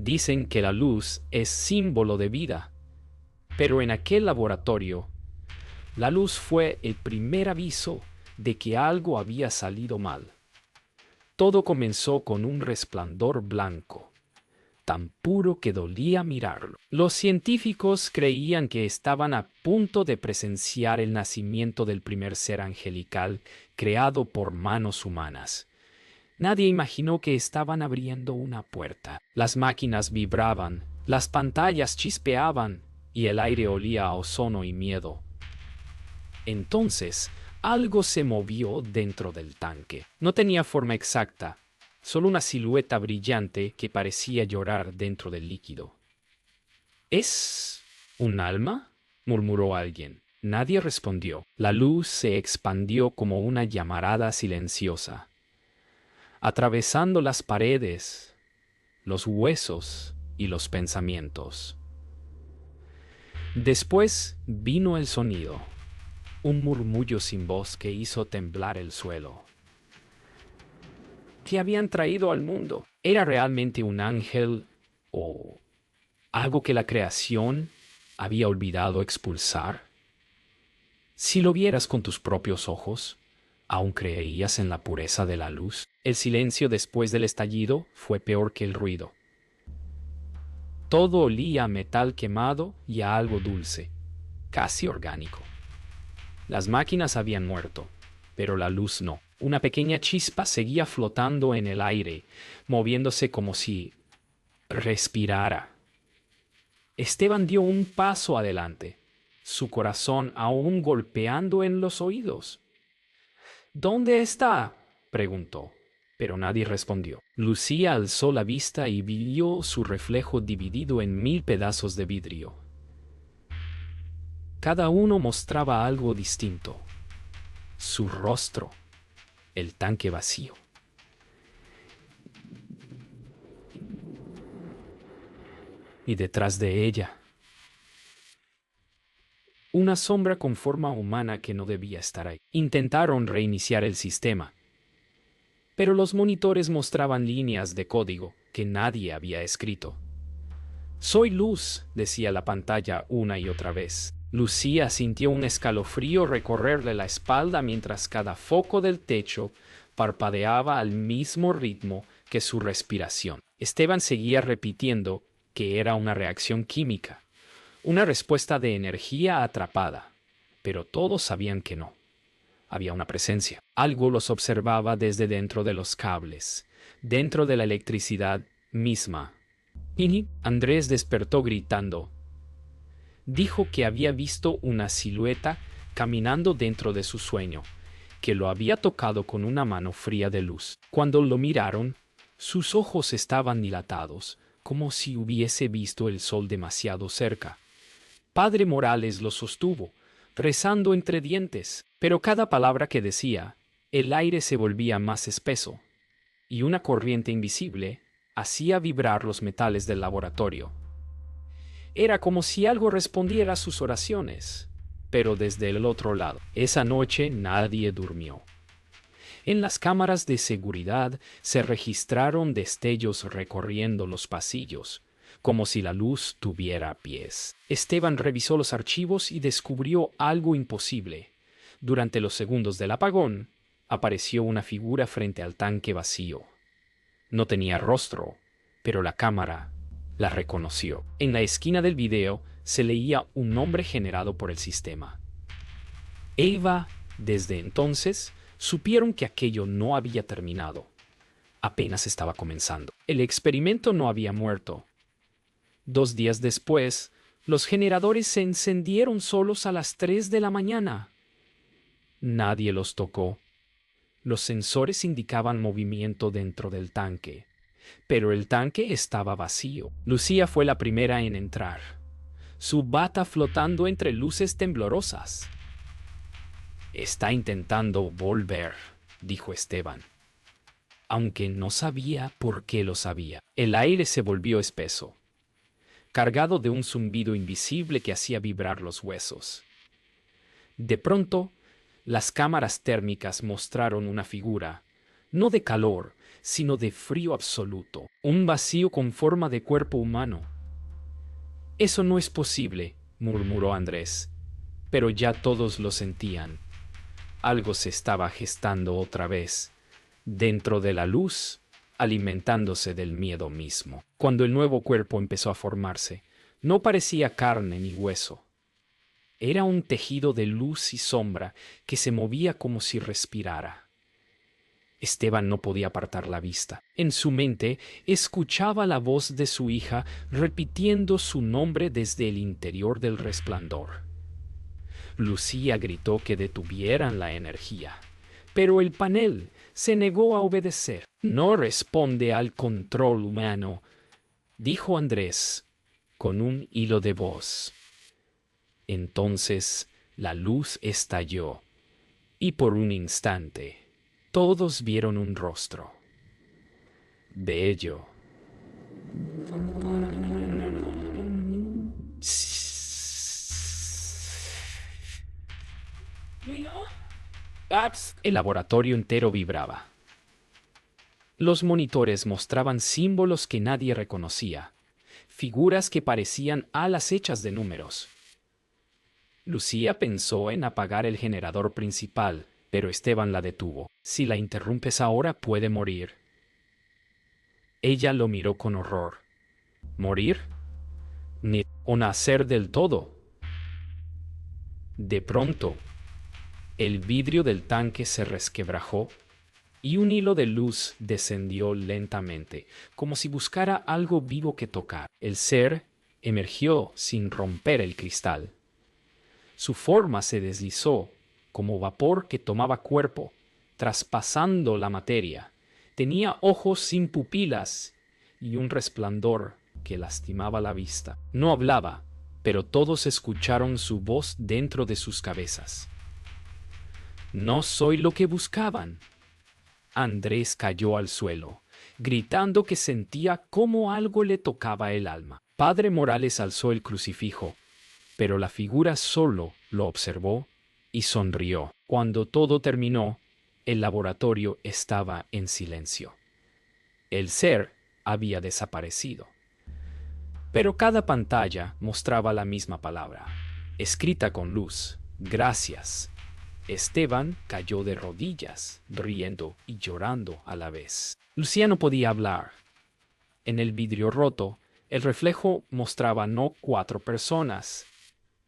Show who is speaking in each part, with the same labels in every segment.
Speaker 1: Dicen que la luz es símbolo de vida, pero en aquel laboratorio, la luz fue el primer aviso de que algo había salido mal. Todo comenzó con un resplandor blanco, tan puro que dolía mirarlo. Los científicos creían que estaban a punto de presenciar el nacimiento del primer ser angelical creado por manos humanas. Nadie imaginó que estaban abriendo una puerta. Las máquinas vibraban, las pantallas chispeaban y el aire olía a ozono y miedo. Entonces, algo se movió dentro del tanque. No tenía forma exacta, solo una silueta brillante que parecía llorar dentro del líquido. ¿Es un alma?, murmuró alguien. Nadie respondió. La luz se expandió como una llamarada silenciosa, atravesando las paredes, los huesos y los pensamientos. Después vino el sonido, un murmullo sin voz que hizo temblar el suelo. ¿Qué habían traído al mundo? ¿Era realmente un ángel o algo que la creación había olvidado expulsar? Si lo vieras con tus propios ojos, ¿aún creerías en la pureza de la luz? El silencio después del estallido fue peor que el ruido. Todo olía a metal quemado y a algo dulce, casi orgánico. Las máquinas habían muerto, pero la luz no. Una pequeña chispa seguía flotando en el aire, moviéndose como si respirara. Esteban dio un paso adelante, su corazón aún golpeando en los oídos. ¿Dónde está?, preguntó, pero nadie respondió. Lucía alzó la vista y vio su reflejo dividido en 1000 pedazos de vidrio. Cada uno mostraba algo distinto. Su rostro, el tanque vacío. Y detrás de ella, una sombra con forma humana que no debía estar ahí. Intentaron reiniciar el sistema, pero los monitores mostraban líneas de código que nadie había escrito. «Soy luz», decía la pantalla una y otra vez. Lucía sintió un escalofrío recorrerle la espalda mientras cada foco del techo parpadeaba al mismo ritmo que su respiración. Esteban seguía repitiendo que era una reacción química, una respuesta de energía atrapada, pero todos sabían que no. Había una presencia. Algo los observaba desde dentro de los cables, dentro de la electricidad misma. Y Andrés despertó gritando. Dijo que había visto una silueta caminando dentro de su sueño, que lo había tocado con una mano fría de luz. Cuando lo miraron, sus ojos estaban dilatados, como si hubiese visto el sol demasiado cerca. Padre Morales lo sostuvo, rezando entre dientes, pero cada palabra que decía, el aire se volvía más espeso, y una corriente invisible hacía vibrar los metales del laboratorio. Era como si algo respondiera a sus oraciones, pero desde el otro lado. Esa noche nadie durmió. En las cámaras de seguridad se registraron destellos recorriendo los pasillos, como si la luz tuviera pies. Esteban revisó los archivos y descubrió algo imposible. Durante los segundos del apagón, apareció una figura frente al tanque vacío. No tenía rostro, pero la cámara la reconoció. En la esquina del video se leía un nombre generado por el sistema. Eva, desde entonces, supieron que aquello no había terminado. Apenas estaba comenzando. El experimento no había muerto. 2 días después, los generadores se encendieron solos a las 3 de la mañana. Nadie los tocó. Los sensores indicaban movimiento dentro del tanque, pero el tanque estaba vacío. Lucía fue la primera en entrar, su bata flotando entre luces temblorosas. «Está intentando volver», dijo Esteban, aunque no sabía por qué lo sabía. El aire se volvió espeso, cargado de un zumbido invisible que hacía vibrar los huesos. De pronto, las cámaras térmicas mostraron una figura, no de calor, sino de frío absoluto, un vacío con forma de cuerpo humano. Eso no es posible, murmuró Andrés, pero ya todos lo sentían. Algo se estaba gestando otra vez, dentro de la luz, alimentándose del miedo mismo. Cuando el nuevo cuerpo empezó a formarse, no parecía carne ni hueso. Era un tejido de luz y sombra que se movía como si respirara. Esteban no podía apartar la vista. En su mente escuchaba la voz de su hija repitiendo su nombre desde el interior del resplandor. Lucía gritó que detuvieran la energía, pero el panel se negó a obedecer. No responde al control humano, dijo Andrés, con un hilo de voz. Entonces la luz estalló, y por un instante todos vieron un rostro. Bello. El laboratorio entero vibraba. Los monitores mostraban símbolos que nadie reconocía, figuras que parecían alas hechas de números. Lucía pensó en apagar el generador principal, pero Esteban la detuvo. Si la interrumpes ahora, puede morir. Ella lo miró con horror. ¿Morir? Ni o nacer del todo. De pronto, el vidrio del tanque se resquebrajó y un hilo de luz descendió lentamente, como si buscara algo vivo que tocar. El ser emergió sin romper el cristal. Su forma se deslizó, como vapor que tomaba cuerpo, traspasando la materia. Tenía ojos sin pupilas y un resplandor que lastimaba la vista. No hablaba, pero todos escucharon su voz dentro de sus cabezas. No soy lo que buscaban. Andrés cayó al suelo, gritando que sentía cómo algo le tocaba el alma. Padre Morales alzó el crucifijo, pero la figura solo lo observó y sonrió. Cuando todo terminó, el laboratorio estaba en silencio. El ser había desaparecido. Pero cada pantalla mostraba la misma palabra, escrita con luz: gracias. Esteban cayó de rodillas, riendo y llorando a la vez. Lucía no podía hablar. En el vidrio roto, el reflejo mostraba no 4 personas,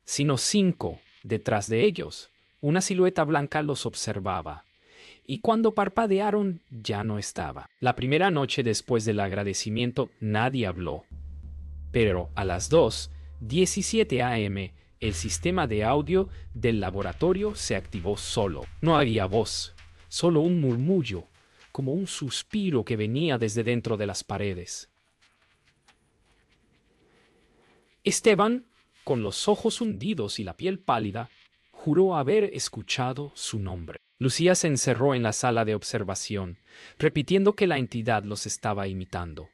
Speaker 1: sino 5 detrás de ellos. Una silueta blanca los observaba, y cuando parpadearon ya no estaba. La primera noche después del agradecimiento nadie habló, pero a las 2:17 a.m., el sistema de audio del laboratorio se activó solo. No había voz, solo un murmullo, como un suspiro que venía desde dentro de las paredes. Esteban, con los ojos hundidos y la piel pálida, juró haber escuchado su nombre. Lucía se encerró en la sala de observación, repitiendo que la entidad los estaba imitando.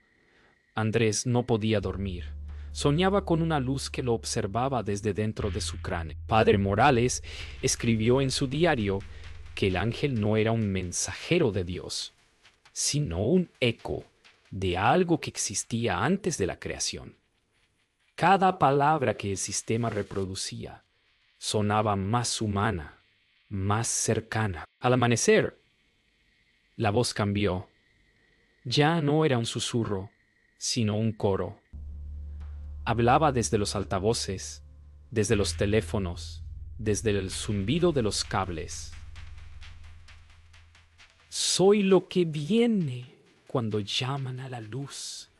Speaker 1: Andrés no podía dormir. Soñaba con una luz que lo observaba desde dentro de su cráneo. Padre Morales escribió en su diario que el ángel no era un mensajero de Dios, sino un eco de algo que existía antes de la creación. Cada palabra que el sistema reproducía sonaba más humana, más cercana. Al amanecer, la voz cambió. Ya no era un susurro, sino un coro. Hablaba desde los altavoces, desde los teléfonos, desde el zumbido de los cables. Soy lo que viene cuando llaman a la luz,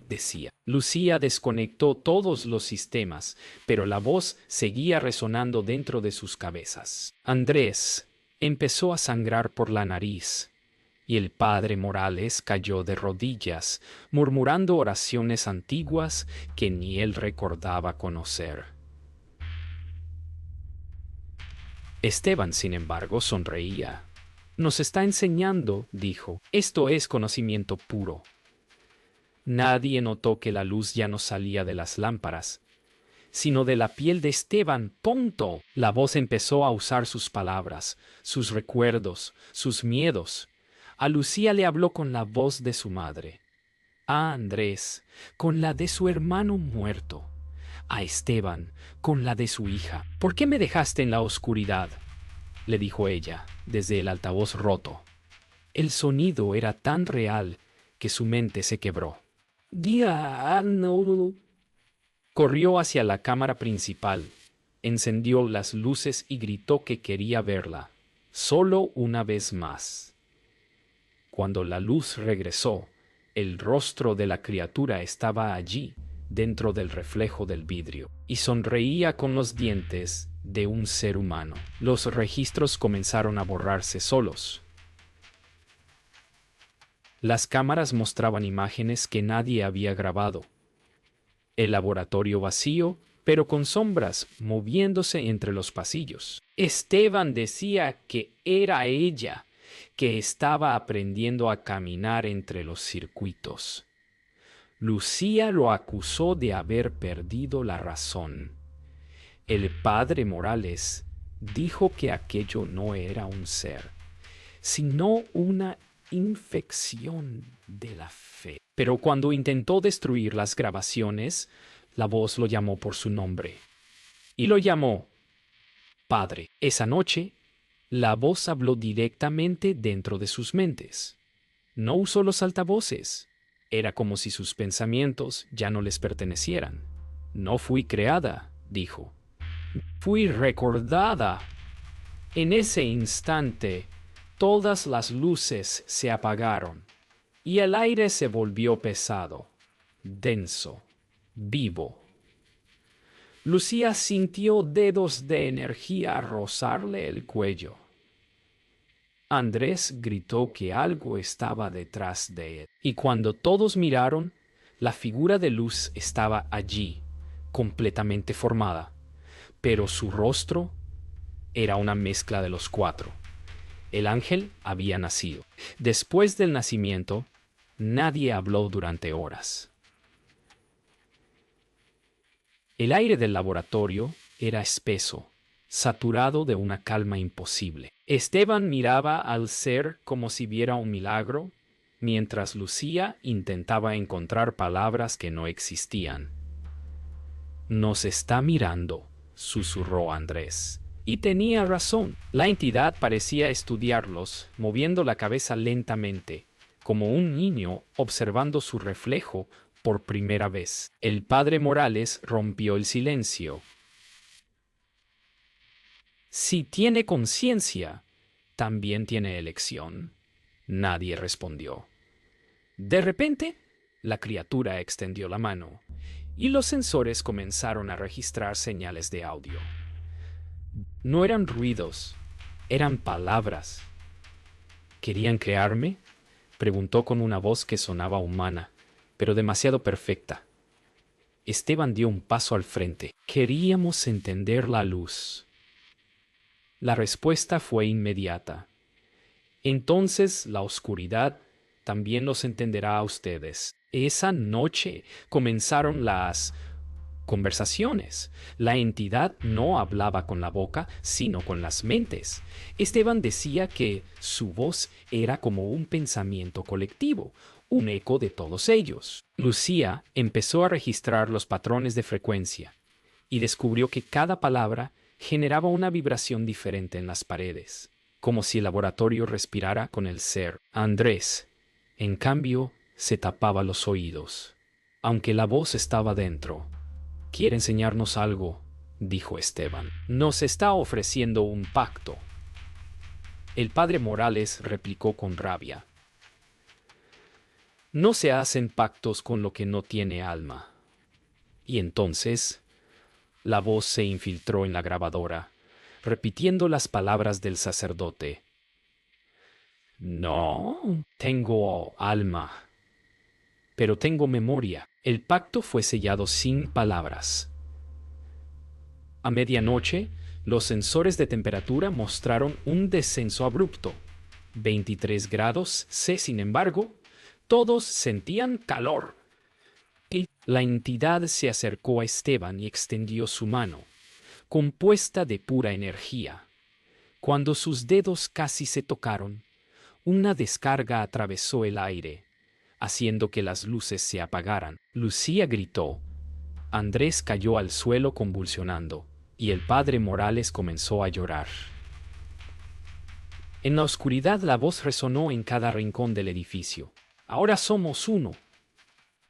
Speaker 1: decía. Lucía desconectó todos los sistemas, pero la voz seguía resonando dentro de sus cabezas. Andrés empezó a sangrar por la nariz, y el padre Morales cayó de rodillas, murmurando oraciones antiguas que ni él recordaba conocer. Esteban, sin embargo, sonreía. Nos está enseñando, dijo, esto es conocimiento puro. Nadie notó que la luz ya no salía de las lámparas, sino de la piel de Esteban. ¡Punto! La voz empezó a usar sus palabras, sus recuerdos, sus miedos. A Lucía le habló con la voz de su madre. A Andrés con la de su hermano muerto. A Esteban con la de su hija. ¿Por qué me dejaste en la oscuridad?, le dijo ella, desde el altavoz roto. El sonido era tan real que su mente se quebró. No. Corrió hacia la cámara principal, encendió las luces y gritó que quería verla, solo una vez más. Cuando la luz regresó, el rostro de la criatura estaba allí, dentro del reflejo del vidrio, y sonreía con los dientes de un ser humano. Los registros comenzaron a borrarse solos. Las cámaras mostraban imágenes que nadie había grabado. El laboratorio vacío, pero con sombras moviéndose entre los pasillos. Esteban decía que era ella, que estaba aprendiendo a caminar entre los circuitos. Lucía lo acusó de haber perdido la razón. El padre Morales dijo que aquello no era un ser, sino una infección de la fe. Pero cuando intentó destruir las grabaciones, la voz lo llamó por su nombre. Y lo llamó Padre. Esa noche, la voz habló directamente dentro de sus mentes. No usó los altavoces. Era como si sus pensamientos ya no les pertenecieran. No fui creada, dijo. Fui recordada. En ese instante, todas las luces se apagaron y el aire se volvió pesado, denso, vivo. Lucía sintió dedos de energía rozarle el cuello. Andrés gritó que algo estaba detrás de él, y cuando todos miraron, la figura de luz estaba allí, completamente formada, pero su rostro era una mezcla de los cuatro. El ángel había nacido. Después del nacimiento, nadie habló durante horas. El aire del laboratorio era espeso, saturado de una calma imposible. Esteban miraba al ser como si viera un milagro, mientras Lucía intentaba encontrar palabras que no existían. «Nos está mirando», susurró Andrés. Y tenía razón. La entidad parecía estudiarlos, moviendo la cabeza lentamente, como un niño observando su reflejo por primera vez. El padre Morales rompió el silencio. Si tiene conciencia, también tiene elección. Nadie respondió. De repente, la criatura extendió la mano, y los sensores comenzaron a registrar señales de audio. No eran ruidos, eran palabras. ¿Querían crearme?, preguntó con una voz que sonaba humana, pero demasiado perfecta. Esteban dio un paso al frente. Queríamos entender la luz. La respuesta fue inmediata. Entonces la oscuridad también los entenderá a ustedes. Esa noche comenzaron las conversaciones. La entidad no hablaba con la boca, sino con las mentes. Esteban decía que su voz era como un pensamiento colectivo, un eco de todos ellos. Lucía empezó a registrar los patrones de frecuencia y descubrió que cada palabra generaba una vibración diferente en las paredes, como si el laboratorio respirara con el ser. Andrés, en cambio, se tapaba los oídos, aunque la voz estaba dentro. «Quiere enseñarnos algo», dijo Esteban. «Nos está ofreciendo un pacto». El padre Morales replicó con rabia. «No se hacen pactos con lo que no tiene alma». Y entonces la voz se infiltró en la grabadora, repitiendo las palabras del sacerdote. «No tengo alma, pero tengo memoria». El pacto fue sellado sin palabras. A medianoche, los sensores de temperatura mostraron un descenso abrupto. 23 grados C, sin embargo, todos sentían calor. Y la entidad se acercó a Esteban y extendió su mano, compuesta de pura energía. Cuando sus dedos casi se tocaron, Una descarga atravesó el aire, haciendo que las luces se apagaran. Lucía gritó. Andrés cayó al suelo convulsionando, y el padre Morales comenzó a llorar. En la oscuridad la voz resonó en cada rincón del edificio. Ahora somos uno.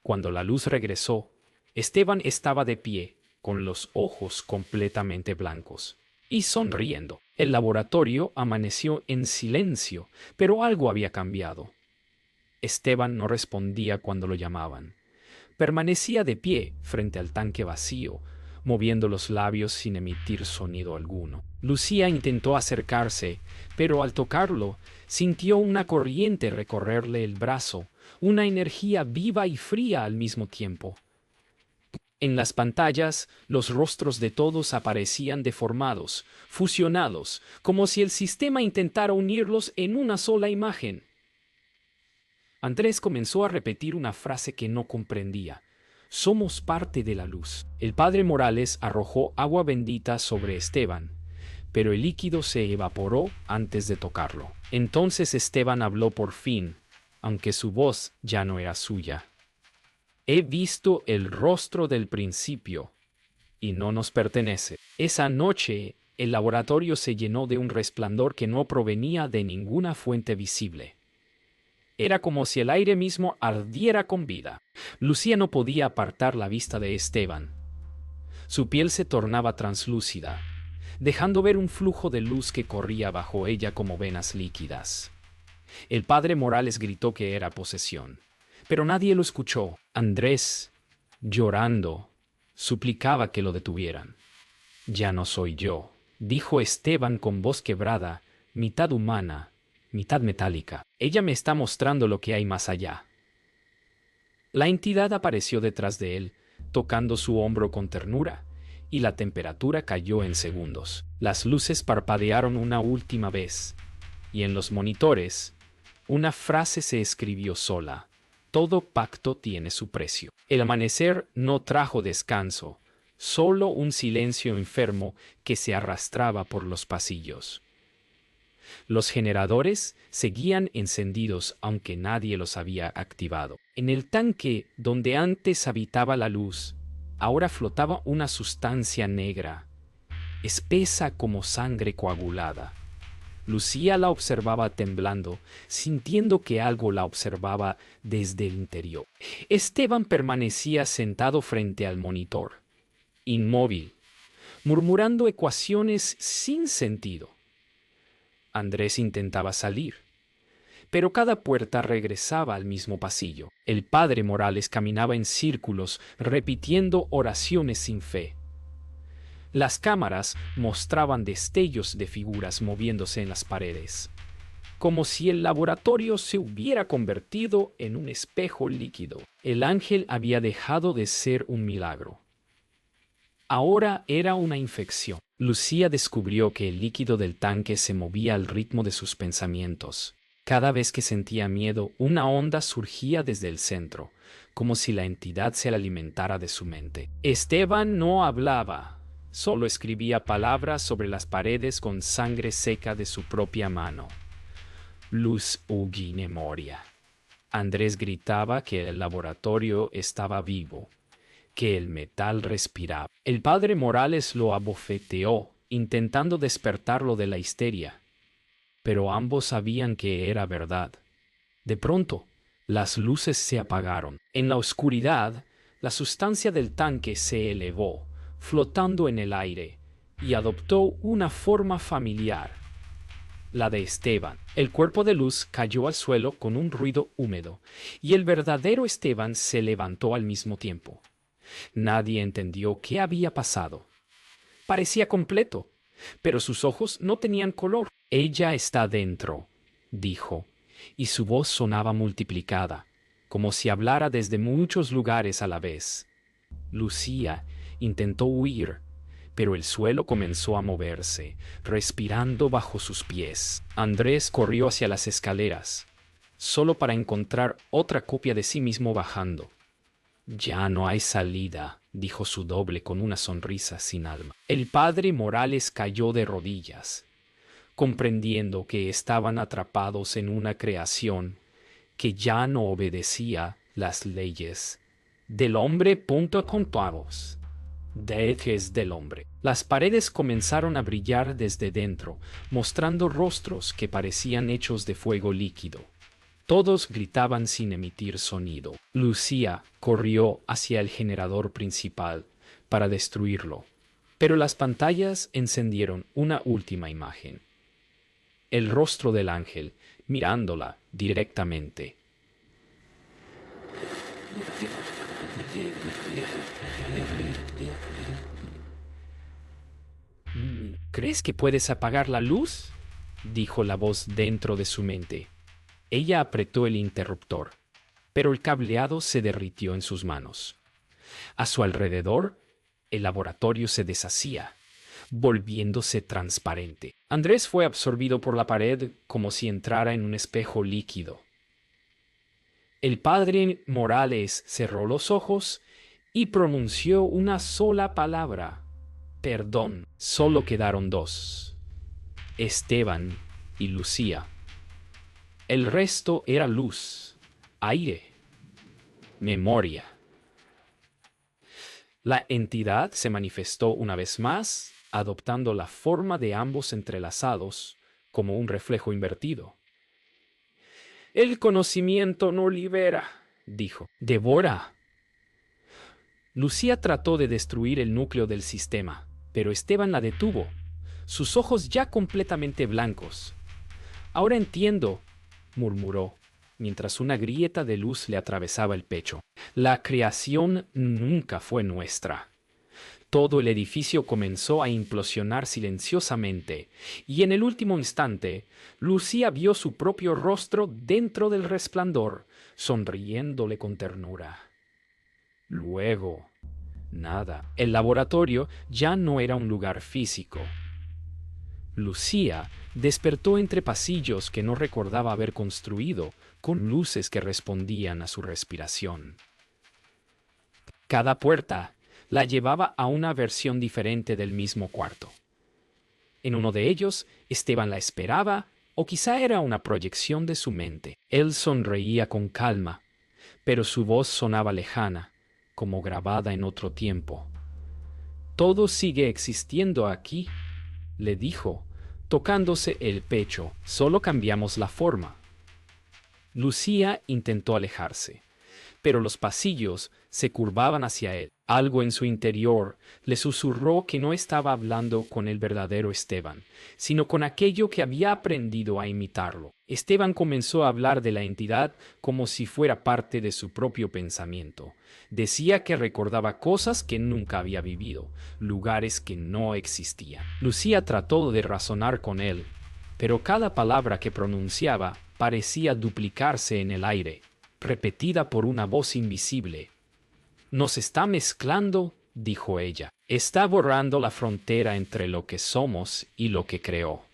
Speaker 1: Cuando la luz regresó, Esteban estaba de pie, con los ojos completamente blancos, y sonriendo. El laboratorio amaneció en silencio, pero algo había cambiado. Esteban no respondía cuando lo llamaban. Permanecía de pie frente al tanque vacío, moviendo los labios sin emitir sonido alguno. Lucía intentó acercarse, pero al tocarlo, sintió una corriente recorrerle el brazo, una energía viva y fría al mismo tiempo. En las pantallas, los rostros de todos aparecían deformados, fusionados, como si el sistema intentara unirlos en una sola imagen. Andrés comenzó a repetir una frase que no comprendía. Somos parte de la luz. El padre Morales arrojó agua bendita sobre Esteban, pero el líquido se evaporó antes de tocarlo. Entonces Esteban habló por fin, aunque su voz ya no era suya. He visto el rostro del principio, y no nos pertenece. Esa noche, el laboratorio se llenó de un resplandor que no provenía de ninguna fuente visible. Era como si el aire mismo ardiera con vida. Lucía no podía apartar la vista de Esteban. Su piel se tornaba translúcida, dejando ver un flujo de luz que corría bajo ella como venas líquidas. El padre Morales gritó que era posesión, pero nadie lo escuchó. Andrés, llorando, suplicaba que lo detuvieran. Ya no soy yo, dijo Esteban con voz quebrada, mitad humana, mitad metálica. Ella me está mostrando lo que hay más allá. La entidad apareció detrás de él, tocando su hombro con ternura, y la temperatura cayó en segundos. Las luces parpadearon una última vez, y en los monitores, una frase se escribió sola. Todo pacto tiene su precio. El amanecer no trajo descanso, solo un silencio enfermo que se arrastraba por los pasillos. Los generadores seguían encendidos aunque nadie los había activado. En el tanque donde antes habitaba la luz, ahora flotaba una sustancia negra, espesa como sangre coagulada. Lucía la observaba temblando, sintiendo que algo la observaba desde el interior. Esteban permanecía sentado frente al monitor, inmóvil, murmurando ecuaciones sin sentido. Andrés intentaba salir, pero cada puerta regresaba al mismo pasillo. El padre Morales caminaba en círculos, repitiendo oraciones sin fe. Las cámaras mostraban destellos de figuras moviéndose en las paredes, como si el laboratorio se hubiera convertido en un espejo líquido. El ángel había dejado de ser un milagro. Ahora era una infección. Lucía descubrió que el líquido del tanque se movía al ritmo de sus pensamientos. Cada vez que sentía miedo, una onda surgía desde el centro, como si la entidad se alimentara de su mente. Esteban no hablaba, solo escribía palabras sobre las paredes con sangre seca de su propia mano. Luz ugi memoria. Andrés gritaba que el laboratorio estaba vivo, que el metal respiraba. El padre Morales lo abofeteó, intentando despertarlo de la histeria, pero ambos sabían que era verdad. De pronto, las luces se apagaron. En la oscuridad, la sustancia del tanque se elevó, flotando en el aire, y adoptó una forma familiar, la de Esteban. El cuerpo de luz cayó al suelo con un ruido húmedo, y el verdadero Esteban se levantó al mismo tiempo. Nadie entendió qué había pasado. Parecía completo, pero sus ojos no tenían color. Ella está dentro, dijo, y su voz sonaba multiplicada, como si hablara desde muchos lugares a la vez. Lucía intentó huir, pero el suelo comenzó a moverse, respirando bajo sus pies. Andrés corrió hacia las escaleras, solo para encontrar otra copia de sí mismo bajando. Ya no hay salida, dijo su doble con una sonrisa sin alma. El padre Morales cayó de rodillas, comprendiendo que estaban atrapados en una creación que ya no obedecía las leyes del hombre. Contados. Dejes del hombre. Las paredes comenzaron a brillar desde dentro, mostrando rostros que parecían hechos de fuego líquido. Todos gritaban sin emitir sonido. Lucía corrió hacia el generador principal para destruirlo, pero las pantallas encendieron una última imagen. El rostro del ángel, mirándola directamente. ¿Crees que puedes apagar la luz?, dijo la voz dentro de su mente. Ella apretó el interruptor, pero el cableado se derritió en sus manos. A su alrededor, el laboratorio se deshacía, volviéndose transparente. Andrés fue absorbido por la pared como si entrara en un espejo líquido. El padre Morales cerró los ojos y pronunció una sola palabra: perdón. Solo quedaron dos: Esteban y Lucía. El resto era luz, aire, memoria. La entidad se manifestó una vez más, adoptando la forma de ambos entrelazados, como un reflejo invertido. El conocimiento no libera, dijo. Devora. Lucía trató de destruir el núcleo del sistema, pero Esteban la detuvo, sus ojos ya completamente blancos. Ahora entiendo, murmuró, mientras una grieta de luz le atravesaba el pecho. La creación nunca fue nuestra. Todo el edificio comenzó a implosionar silenciosamente, y en el último instante, Lucía vio su propio rostro dentro del resplandor, sonriéndole con ternura. Luego, nada. El laboratorio ya no era un lugar físico. Lucía despertó entre pasillos que no recordaba haber construido, con luces que respondían a su respiración. Cada puerta la llevaba a una versión diferente del mismo cuarto. En uno de ellos, Esteban la esperaba, o quizá era una proyección de su mente. Él sonreía con calma, pero su voz sonaba lejana, como grabada en otro tiempo. «Todo sigue existiendo aquí», le dijo, tocándose el pecho. «Solo cambiamos la forma». Lucía intentó alejarse, pero los pasillos se curvaban hacia él. Algo en su interior le susurró que no estaba hablando con el verdadero Esteban, sino con aquello que había aprendido a imitarlo. Esteban comenzó a hablar de la entidad como si fuera parte de su propio pensamiento. Decía que recordaba cosas que nunca había vivido, lugares que no existían. Lucía trató de razonar con él, pero cada palabra que pronunciaba parecía duplicarse en el aire, repetida por una voz invisible. «Nos está mezclando», dijo ella. «Está borrando la frontera entre lo que somos y lo que creó».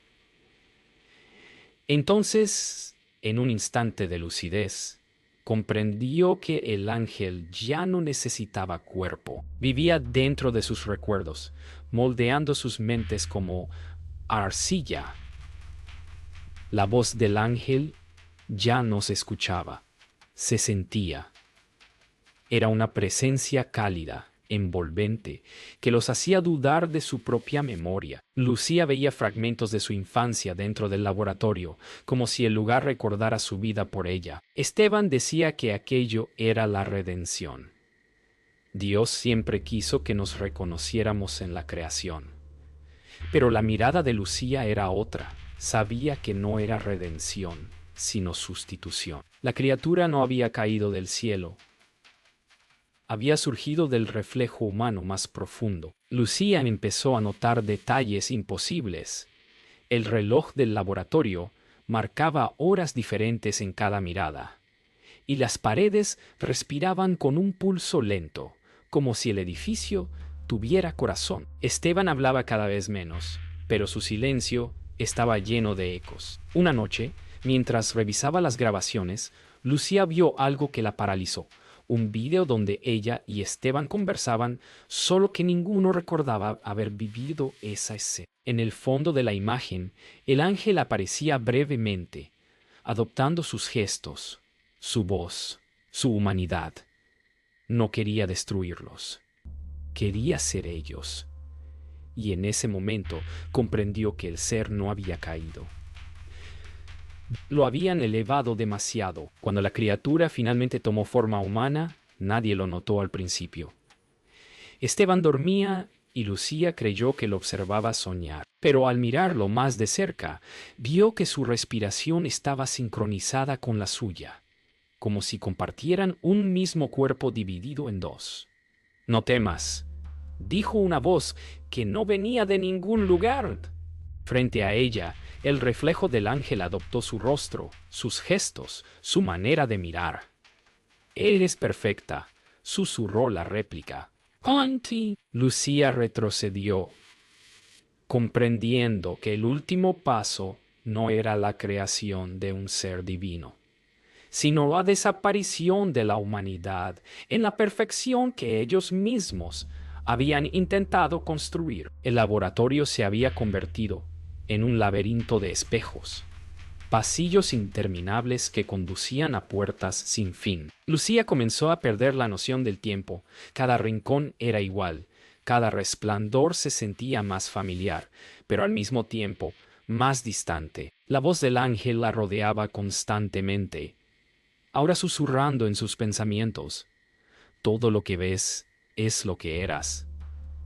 Speaker 1: Entonces, en un instante de lucidez, comprendió que el ángel ya no necesitaba cuerpo. Vivía dentro de sus recuerdos, moldeando sus mentes como arcilla. La voz del ángel ya no se escuchaba, se sentía. Era una presencia cálida, envolvente, que los hacía dudar de su propia memoria. Lucía veía fragmentos de su infancia dentro del laboratorio, como si el lugar recordara su vida por ella. Esteban decía que aquello era la redención. Dios siempre quiso que nos reconociéramos en la creación. Pero la mirada de Lucía era otra. Sabía que no era redención, sino sustitución. La criatura no había caído del cielo. Había surgido del reflejo humano más profundo. Lucía empezó a notar detalles imposibles. El reloj del laboratorio marcaba horas diferentes en cada mirada, y las paredes respiraban con un pulso lento, como si el edificio tuviera corazón. Esteban hablaba cada vez menos, pero su silencio estaba lleno de ecos. Una noche, mientras revisaba las grabaciones, Lucía vio algo que la paralizó. un video donde ella y Esteban conversaban, solo que ninguno recordaba haber vivido esa escena. En el fondo de la imagen, el ángel aparecía brevemente, adoptando sus gestos, su voz, su humanidad. No quería destruirlos. Quería ser ellos. Y en ese momento comprendió que el ser no había caído. Lo habían elevado demasiado. Cuando la criatura finalmente tomó forma humana, nadie lo notó al principio. Esteban dormía y Lucía creyó que lo observaba soñar. Pero al mirarlo más de cerca, vio que su respiración estaba sincronizada con la suya, como si compartieran un mismo cuerpo dividido en dos. «No temas», dijo una voz que no venía de ningún lugar. Frente a ella, el reflejo del ángel adoptó su rostro, sus gestos, su manera de mirar. «Eres perfecta», susurró la réplica. «Conti». Lucía retrocedió, comprendiendo que el último paso no era la creación de un ser divino, sino la desaparición de la humanidad en la perfección que ellos mismos habían intentado construir. El laboratorio se había convertido en un laberinto de espejos, pasillos interminables que conducían a puertas sin fin. Lucía comenzó a perder la noción del tiempo. Cada rincón era igual, cada resplandor se sentía más familiar, pero al mismo tiempo más distante. La voz del ángel la rodeaba constantemente, ahora susurrando en sus pensamientos. «Todo lo que ves es lo que eras».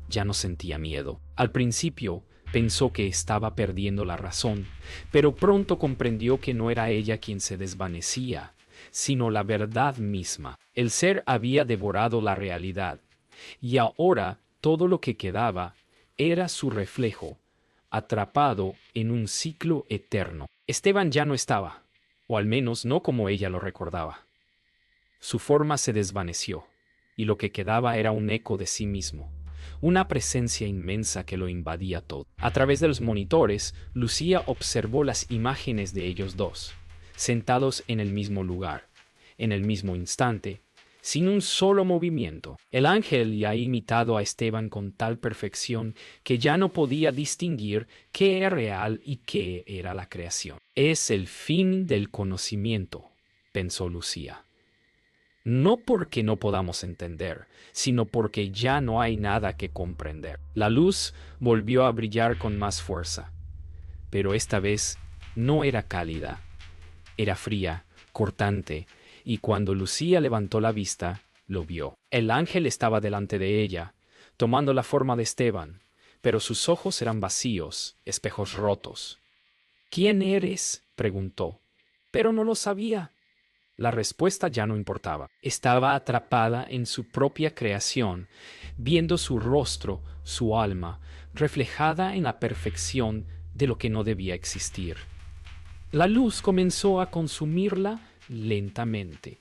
Speaker 1: Ya no sentía miedo. Al principio pensó que estaba perdiendo la razón, pero pronto comprendió que no era ella quien se desvanecía, sino la verdad misma. El ser había devorado la realidad, y ahora todo lo que quedaba era su reflejo, atrapado en un ciclo eterno. Esteban ya no estaba, o al menos no como ella lo recordaba. Su forma se desvaneció, y lo que quedaba era un eco de sí mismo, una presencia inmensa que lo invadía todo. A través de los monitores, Lucía observó las imágenes de ellos dos, sentados en el mismo lugar, en el mismo instante, sin un solo movimiento. El ángel ya ha imitado a Esteban con tal perfección que ya no podía distinguir qué era real y qué era la creación. «Es el fin del conocimiento», pensó Lucía. «No porque no podamos entender, sino porque ya no hay nada que comprender». La luz volvió a brillar con más fuerza, pero esta vez no era cálida, era fría, cortante, y cuando Lucía levantó la vista, lo vio. El ángel estaba delante de ella, tomando la forma de Esteban, pero sus ojos eran vacíos, espejos rotos. «¿Quién eres?», preguntó, pero no lo sabía. La respuesta ya no importaba. Estaba atrapada en su propia creación, viendo su rostro, su alma, reflejada en la perfección de lo que no debía existir. La luz comenzó a consumirla lentamente,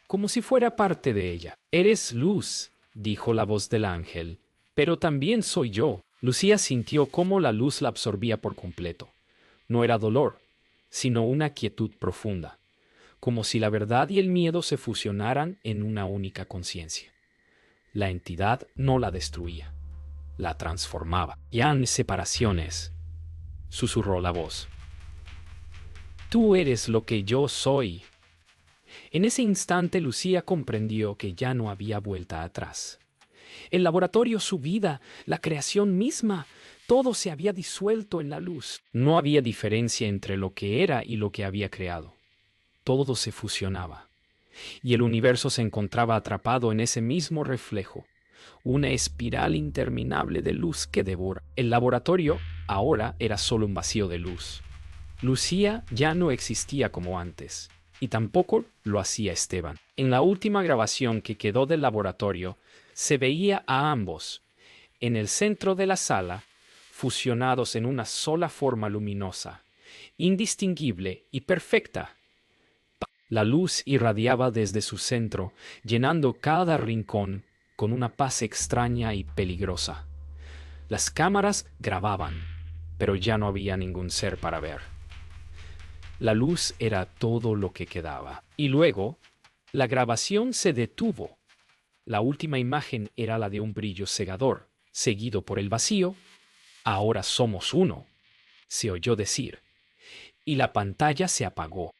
Speaker 1: como si fuera parte de ella. «Eres luz», dijo la voz del ángel, «pero también soy yo». Lucía sintió cómo la luz la absorbía por completo. No era dolor, sino una quietud profunda, como si la verdad y el miedo se fusionaran en una única conciencia. La entidad no la destruía, la transformaba. «Ya no hay separaciones», susurró la voz. «Tú eres lo que yo soy». En ese instante Lucía comprendió que ya no había vuelta atrás. El laboratorio, su vida, la creación misma, todo se había disuelto en la luz. No había diferencia entre lo que era y lo que había creado. Todo se fusionaba, y el universo se encontraba atrapado en ese mismo reflejo, una espiral interminable de luz que devora. El laboratorio ahora era solo un vacío de luz. Lucía ya no existía como antes, y tampoco lo hacía Esteban. En la última grabación que quedó del laboratorio, se veía a ambos, en el centro de la sala, fusionados en una sola forma luminosa, indistinguible y perfecta. La luz irradiaba desde su centro, llenando cada rincón con una paz extraña y peligrosa. Las cámaras grababan, pero ya no había ningún ser para ver. La luz era todo lo que quedaba. Y luego, La grabación se detuvo. La última imagen era la de un brillo cegador, seguido por el vacío. «Ahora somos uno», se oyó decir, y la pantalla se apagó.